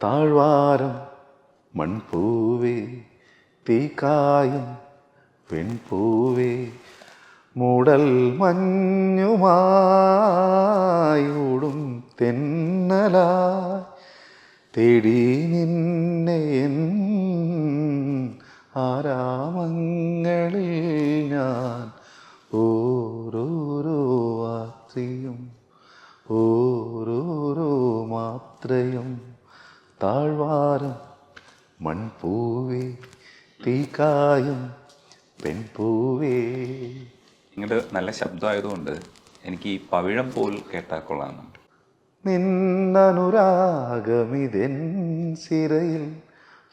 താഴ്വാരം മൺപൂവേ തീക്കായും പെൺപൂവേ മൂടൽ മഞ്ഞുമായൂടും തെന്നലായി തേടി നിന്നെ ആരാമങ്ങളിൽ ഞാൻ ഓരോരോ രാത്രിയും ഓരോരോ മാത്രയും താഴ്വാരം മൺപൂവേ തീക്കായും പെൺപൂവേ. നിങ്ങളുടെ നല്ല ശബ്ദമായതുകൊണ്ട് എനിക്ക് ഈ പവിഴം പോൽ കേട്ടാൽ കൊള്ളാമെന്നുണ്ട്. നിന്നനുരാഗമിതെൻ സിരയിൽ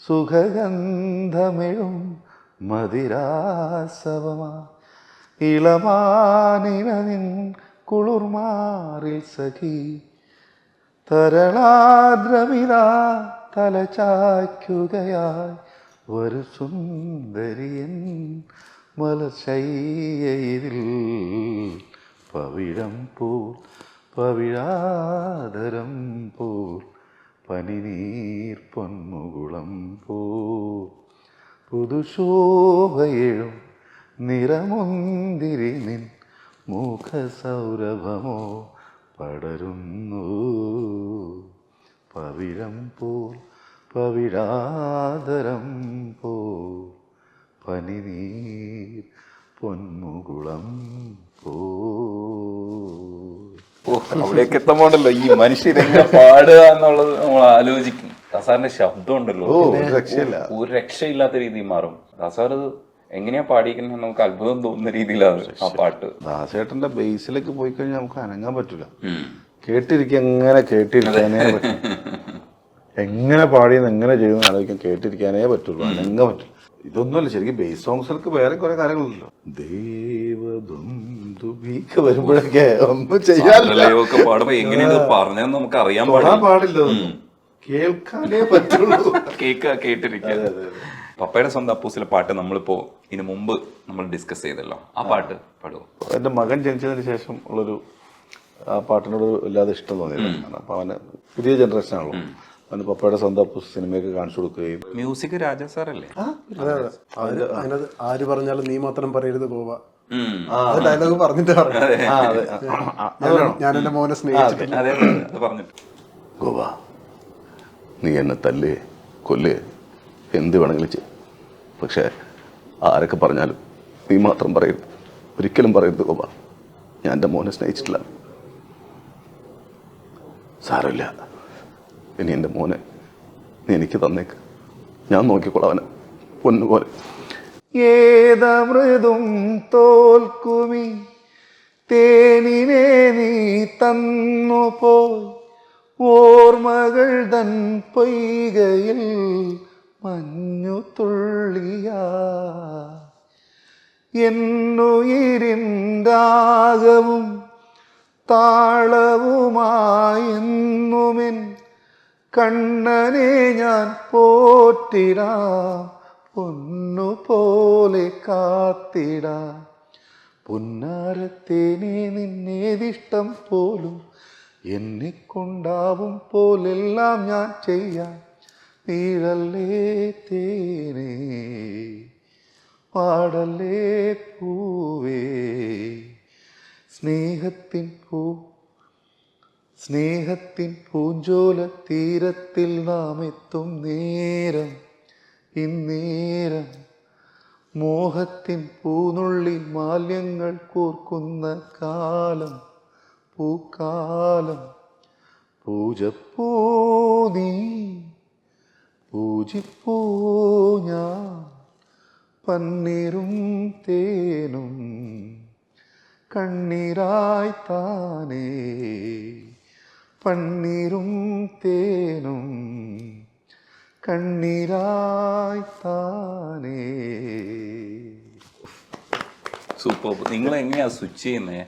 സുഖഗന്ധമെഴും മതിരാസവമാ ഇളമാനിനിൻ കുളിർമാറിൽ സഖി തരളാദ്രമിതാ തലചായ്ക്കുകയായി ഒരു സുന്ദരിയൻ മലശയ്യയിൽ പവിഴം പോൽ പവിഴാതരം പോൽ പനിനീർ പൊന്മുകുളം പോൽ പുതുശോഭയെഴും നിറമുന്തിരി നിൻ മുഖസൗരഭമോ പടരുന്നു പവിഴം പോൽ പവിഴാതരം പോൽ പനിനീർ പൊന്മുകുളം അവിടേക്ക് എത്തുമ്പോണ്ടല്ലോ ഈ മനുഷ്യരെങ്ങനെ പാടുക എന്നുള്ളത് നമ്മൾ ആലോചിക്കും. ദാസാറിന്റെ ശബ്ദം ഉണ്ടല്ലോ ഒരു രക്ഷയില്ലാത്ത രീതിയിൽ മാറും. ദാസാർ എങ്ങനെയാ പാടിക്കുന്നത് നമുക്ക് അത്ഭുതം തോന്നുന്ന രീതിയിലാണ് ആ പാട്ട്. ദാസേട്ടന്റെ ബേസിലേക്ക് പോയി കഴിഞ്ഞാൽ നമുക്ക് അനങ്ങാൻ പറ്റില്ല. കേട്ടിരിക്കുക എങ്ങനെ കേട്ടിരിക്കാനേ പറ്റും. എങ്ങനെ പാടിയെന്ന് എങ്ങനെ ചെയ്യുന്ന ആലോചിക്കാൻ കേട്ടിരിക്കാനേ പറ്റുള്ളൂ, അനങ്ങാൻ പറ്റില്ല. ഇതൊന്നുമല്ല ശരിക്കും ബേസ് സോങ്സുകൾക്ക് വേറെ കുറെ കാര്യങ്ങളുണ്ടല്ലോ. ദേവദുംദുഭിക്ക് വരുമ്പോഴൊക്കെ ഒന്നും ചെയ്യാനൊക്കെ പാടുമ്പോ എങ്ങനെയാണ് പറഞ്ഞതെന്ന് നമുക്ക് അറിയാൻ പാടില്ല, കേൾക്കാനേ പറ്റുള്ളൂ. കേട്ടിരിക്കുക. പപ്പയുടെ സ്വന്തം അപ്പൂസിലെ പാട്ട് നമ്മളിപ്പോ ഇതിനു മുമ്പ് നമ്മൾ ഡിസ്കസ് ചെയ്തല്ലോ, ആ പാട്ട് പാടുമോ? എന്റെ മകൻ ജനിച്ചതിന് ശേഷം ഉള്ളൊരു ആ പാട്ടിനോട് വല്ലാതെ ഇഷ്ടം തോന്നിയില്ല. അപ്പൊ അവന് പുതിയ ജനറേഷൻ ആണല്ലോ, അവന് പപ്പയുടെ സ്വന്തം അപ്പൂസ് സിനിമയൊക്കെ കാണിച്ചു കൊടുക്കുകയും. മ്യൂസിക് രാജാ സാറല്ലേ? അതിനകത്ത് ആര് പറഞ്ഞാലും നീ മാത്രം പറയരുത് ഗോവ ഡയലോഗ് പറഞ്ഞിട്ട് ഞാൻ എന്റെ മോനെ സ്നേഹിച്ചിട്ടില്ല. ഗോവ നീ എന്നെ തല്ലേ കൊല്ലേ എന്ത് വേണമെങ്കിലും ചെയ്യും, പക്ഷെ ആരൊക്കെ പറഞ്ഞാലും നീ മാത്രം പറയരുത്, ഒരിക്കലും പറയരുത് ഗോപ, ഞാൻ എൻ്റെ മോനെ സ്നേഹിച്ചിട്ടില്ല. സാരമില്ല, ഇനി എൻ്റെ മോനെ നീ എനിക്ക് തന്നേക്ക്, ഞാൻ നോക്കിക്കോളാം അവനെ പൊന്നുപോലെ. ഏതമൃതും തോൽക്കുമി തേനിനെ നീ തന്നു പോയി ഓർമ്മകൾ തൻ പൊയ്കയിൽ മഞ്ഞു തുള്ളിയാ എന്നുയിരിന്റാകവും താളവുമായെന്നുമെൻ കണ്ണനെ ഞാൻ പോറ്റിടാം, പൊന്നുപോലെ കാത്തിടാം. പുന്നാരത്തേനെ നിന്നേതിഷ്ടം പോലും എന്നെ കൊണ്ടാവും പോലെല്ലാം ഞാൻ ചെയ്യാം. നീഴല്ലേ തേനേ പാടല്ലേ പൂവേ സ്നേഹത്തിൻ പൂഞ്ചോല തീരത്തിൽ നാം എത്തും നേരം ഇന്നേരം മോഹത്തിൻ പൂനുള്ളി മാല്യങ്ങൾ കോർക്കുന്ന കാലം പൂക്കാലം. പൂജപ്പൂ നീ പൂജിപ്പൂ ഞാൻ പന്നീരും തേനും കണ്ണീരായി താനേ പന്നീരും തേനും കണ്ണീരായി താനേ. സൂപ്പർ. നിങ്ങൾ എങ്ങനെയാ സ്വിച്ച് ചെയ്യുന്നത്?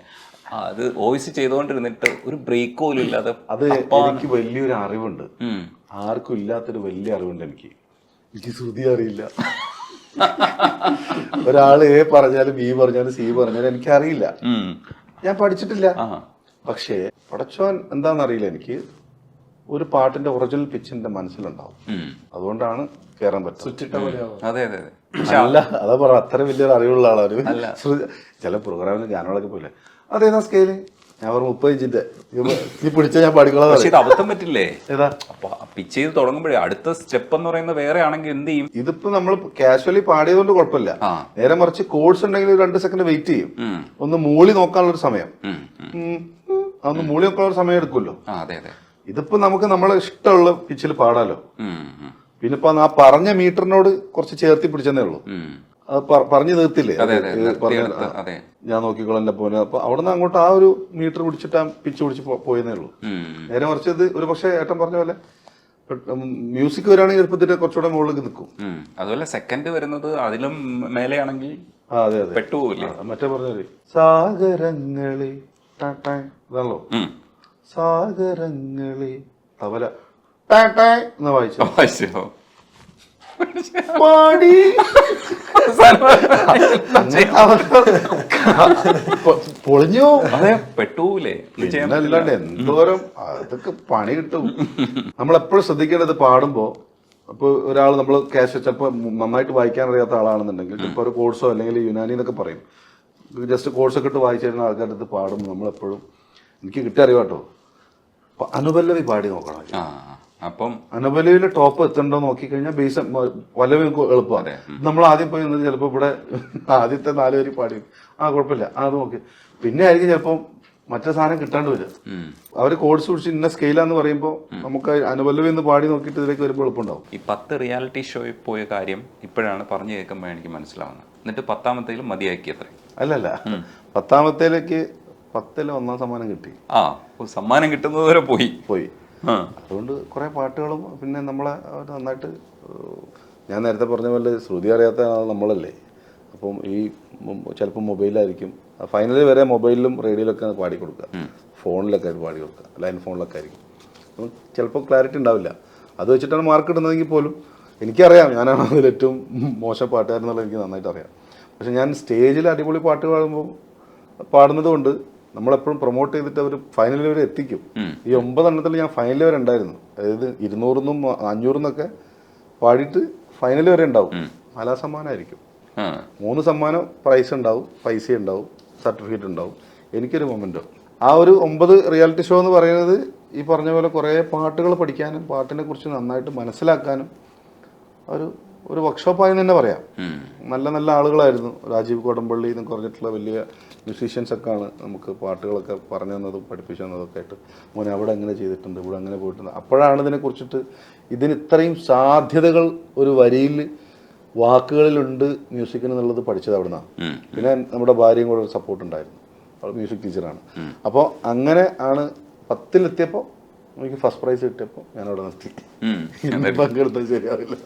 അത് വോയിസ് ചെയ്തോണ്ടിരുന്നിട്ട് ഒരു ബ്രേക്ക് പോലും ഇല്ലാതെ. അത് എനിക്ക് വലിയൊരു അറിവുണ്ട്, ആർക്കും ഇല്ലാത്തൊരു വലിയ അറിവുണ്ട്. എനിക്ക് ശ്രുതി അറിയില്ല. ഒരാള് എ പറഞ്ഞാലും ബി പറഞ്ഞാലും സി പറഞ്ഞാലും എനിക്കറിയില്ല, ഞാൻ പഠിച്ചിട്ടില്ല. പക്ഷേ പടച്ചോൻ എന്താണെന്നറിയില്ല, എനിക്ക് ഒരു പാട്ടിന്റെ ഒറിജിനൽ പിച്ച് എന്റെ മനസ്സിലുണ്ടാവും. അതുകൊണ്ടാണ് കയറാൻ പറ്റുന്നത്. അതെ അതെ അതെ. അല്ല അതാ പറ, അത്ര വലിയൊരു അറിവുള്ള ആളാണ്. ചില പ്രോഗ്രാമിൽ ഗാനങ്ങളൊക്കെ പോലെ അതേതാ സ്കെയില്, ഞാൻ പറഞ്ഞു 30 ഇഞ്ചിന്റെ നീ പിടിച്ച ഞാൻ പാടിക്കോളാം. പക്ഷെ ഇത് അബദ്ധം പറ്റില്ലേ? ഏതാ അപ്പൊ പിച്ച് ചെയ്ത് തുടങ്ങുമ്പോഴേ അടുത്ത സ്റ്റെപ്പ് എന്ന് പറയുന്നത് വേറെ ആണെങ്കിൽ എന്ത് ചെയ്യും? ഇതിപ്പോ നമ്മൾ കാഷ്വലി പാടിയതുകൊണ്ട് കുഴപ്പമില്ല. നേരെ മറിച്ച് കോഴ്സ് ഉണ്ടെങ്കിൽ 2 സെക്കൻഡ് വെയിറ്റ് ചെയ്യും, ഒന്ന് മൂളി നോക്കാനുള്ളൊരു സമയം, അതൊന്ന് മൂളി നോക്കാനുള്ള സമയം എടുക്കുമല്ലോ. ഇതിപ്പോ നമുക്ക് നമ്മളെ ഇഷ്ടമുള്ള പിച്ചിൽ പാടാലോ. പിന്നെ ഇപ്പൊ ആ പറഞ്ഞ മീറ്ററിനോട് കുറച്ച് ചേർത്തി പിടിച്ചെന്നേ ഉള്ളൂ. അത് പറഞ്ഞു തീർത്തില്ലേ, ഞാൻ നോക്കിക്കോളാം എന്റെ പോലെ. അപ്പൊ അവിടെ നിന്ന് അങ്ങോട്ട് ആ ഒരു മീറ്റർ പിടിച്ചിട്ട് ആ പിച്ച് പിടിച്ച് പോയെന്നേ ഉള്ളൂ. നേരെ മറിച്ച് ഇത് ഒരു പക്ഷേ ഏട്ടൻ പറഞ്ഞ പോലെ മ്യൂസിക് വരാണെങ്കിൽ എളുപ്പത്തിന്റെ കുറച്ചുകൂടെ മുകളിലേക്ക് നിൽക്കും. അതുപോലെ സെക്കൻഡ് വരുന്നത് അതിലും മേലെയാണെങ്കിൽ അതെ അതെ പെട്ടുപോകില്ലേ. മറ്റേ പറഞ്ഞ സാഗരങ്ങളെ ഇതാണല്ലോ, സാഗരങ്ങളെ തവല എന്ന് വായിച്ചു പാടി പൊളിഞ്ഞു. അതെ, പെട്ടുപോകില്ലേ. അല്ലാണ്ട് എന്തോരം അതൊക്കെ പണി കിട്ടും. നമ്മളെപ്പോഴും ശ്രദ്ധിക്കേണ്ടത് പാടുമ്പോ, ഇപ്പൊ ഒരാൾ നമ്മൾ ക്യാഷ് ചിലപ്പോൾ നന്നായിട്ട് വായിക്കാൻ അറിയാത്ത ആളാണെന്നുണ്ടെങ്കിൽ ചിലപ്പോൾ ഒരു കോഴ്സോ അല്ലെങ്കിൽ യുനാനി എന്നൊക്കെ പറയും, ജസ്റ്റ് കോഴ്സൊക്കെ ഇട്ട് വായിച്ചു തരുന്ന ആൾക്കാരുടെ അടുത്ത് പാടുമ്പോൾ നമ്മളെപ്പോഴും, എനിക്ക് കിട്ടിയ അറിവാട്ടോ, അനുപല്ലവി പാടി നോക്കണം. അപ്പം അനുപല്ലവിയിലെ ടോപ്പ് എത്തണ്ടോ നോക്കിക്കഴിഞ്ഞാൽ ബേസ് പല്ലവി എളുപ്പമാണ്. നമ്മൾ ആദ്യം പോയി നിന്നത് ചിലപ്പോൾ ഇവിടെ ആദ്യത്തെ 4 വരി പാടി കുഴപ്പമില്ല, അത് നോക്കി, പിന്നെ ആയിരിക്കും ചിലപ്പോൾ മറ്റേ സാധനം കിട്ടാണ്ട് വരിക. അവർ കോഴ്സ് പിടിച്ച് ഇന്ന സ്കെയിലാന്ന് പറയുമ്പോൾ നമുക്ക് അനുപല്ലവി എന്ന് പാടി നോക്കിയിട്ട് ഇതിലേക്ക് വരുമ്പോൾ എളുപ്പമുണ്ടാവും. ഈ 10 റിയാലിറ്റി ഷോയിൽ പോയ കാര്യം ഇപ്പോഴാണ് പറഞ്ഞു കേൾക്കുമ്പോൾ എനിക്ക് മനസ്സിലാവുന്നത്. എന്നിട്ട് 10ാമത്തേലും മതിയാക്കി അത്ര? അല്ലല്ല, 10ാമത്തേലേക്ക് 10ൽ 1ാം സമ്മാനം കിട്ടി. സമ്മാനം കിട്ടുന്നത് വരെ പോയി. അതുകൊണ്ട് കുറെ പാട്ടുകളും പിന്നെ നമ്മളെ നന്നായിട്ട്, ഞാൻ നേരത്തെ പറഞ്ഞ പോലെ ശ്രുതി അറിയാത്ത നമ്മളല്ലേ. അപ്പം ഈ ചിലപ്പോൾ മൊബൈലായിരിക്കും, ഫൈനലി വരെ മൊബൈലിലും റേഡിയോയിലൊക്കെ പാടി കൊടുക്കുക, ഫോണിലൊക്കെ ആയിട്ട് പാടി കൊടുക്കുക, ലൈൻ ഫോണിലൊക്കെ ആയിരിക്കും. അപ്പം ചിലപ്പോൾ ക്ലാരിറ്റി ഉണ്ടാവില്ല. അത് വെച്ചിട്ടാണ് മാർക്ക് ഇടുന്നതെങ്കിൽ പോലും എനിക്കറിയാം ഞാനാണ് അതിൽ ഏറ്റവും മോശം പാട്ടുകാരൻ എന്നുള്ളത് എനിക്ക് നന്നായിട്ട് അറിയാം. പക്ഷെ ഞാൻ സ്റ്റേജിൽ അടിപൊളി പാട്ട് പാടുമ്പോൾ പാടുന്നത് കൊണ്ട് നമ്മളെപ്പോഴും പ്രൊമോട്ട് ചെയ്തിട്ട് അവർ ഫൈനലിൽ വരെ എത്തിക്കും. ഈ 9 എണ്ണത്തിൽ ഞാൻ ഫൈനലിൽ വരെ ഉണ്ടായിരുന്നു. അതായത് 200-ന്നും 500-ന്നൊക്കെ പാടിയിട്ട് ഫൈനൽ വരെ ഉണ്ടാവും. 4ാം സമ്മാനമായിരിക്കും. 3 സമ്മാനം പ്രൈസ് ഉണ്ടാവും, പൈസ ഉണ്ടാവും, സർട്ടിഫിക്കറ്റ് ഉണ്ടാവും, എനിക്കൊരു മൊമെന്റോ. ആ ഒരു 9 റിയാലിറ്റി ഷോ എന്ന് പറയുന്നത് ഈ പറഞ്ഞ പോലെ കുറേ പാട്ടുകൾ പഠിക്കാനും പാട്ടിനെ കുറിച്ച് നന്നായിട്ട് മനസ്സിലാക്കാനും ഒരു വർക്ക്ഷോപ്പായി തന്നെ പറയാം. നല്ല നല്ല ആളുകളായിരുന്നു. രാജീവ് കോടമ്പള്ളി എന്ന് പറഞ്ഞിട്ടുള്ള വലിയ മ്യൂസീഷ്യൻസ് ഒക്കെയാണ് നമുക്ക് പാട്ടുകളൊക്കെ പറഞ്ഞു തന്നതും പഠിപ്പിച്ചു തന്നതൊക്കെ ആയിട്ട്. മോനെ അവിടെ അങ്ങനെ ചെയ്തിട്ടുണ്ട്, ഇവിടെ അങ്ങനെ പോയിട്ടുണ്ട്. അപ്പോഴാണ് ഇതിനെക്കുറിച്ചിട്ട് ഇതിന് ഇത്രയും സാധ്യതകൾ ഒരു വരിയിൽ വാക്കുകളിലുണ്ട് മ്യൂസിക്കിന് എന്നുള്ളത് പഠിച്ചത് അവിടെ നിന്നാണ്. പിന്നെ നമ്മുടെ ഭാര്യയും കൂടെ ഒരു സപ്പോർട്ട് ഉണ്ടായിരുന്നു, അവൾ മ്യൂസിക് ടീച്ചറാണ്. അപ്പോൾ അങ്ങനെ ആണ് 10-ലെത്തിയപ്പോൾ എനിക്ക് ഫസ്റ്റ് പ്രൈസ് കിട്ടിയപ്പോൾ ഞാനവിടെ നിർത്തി. പങ്കെടുത്താൽ ശരിയാവില്ല.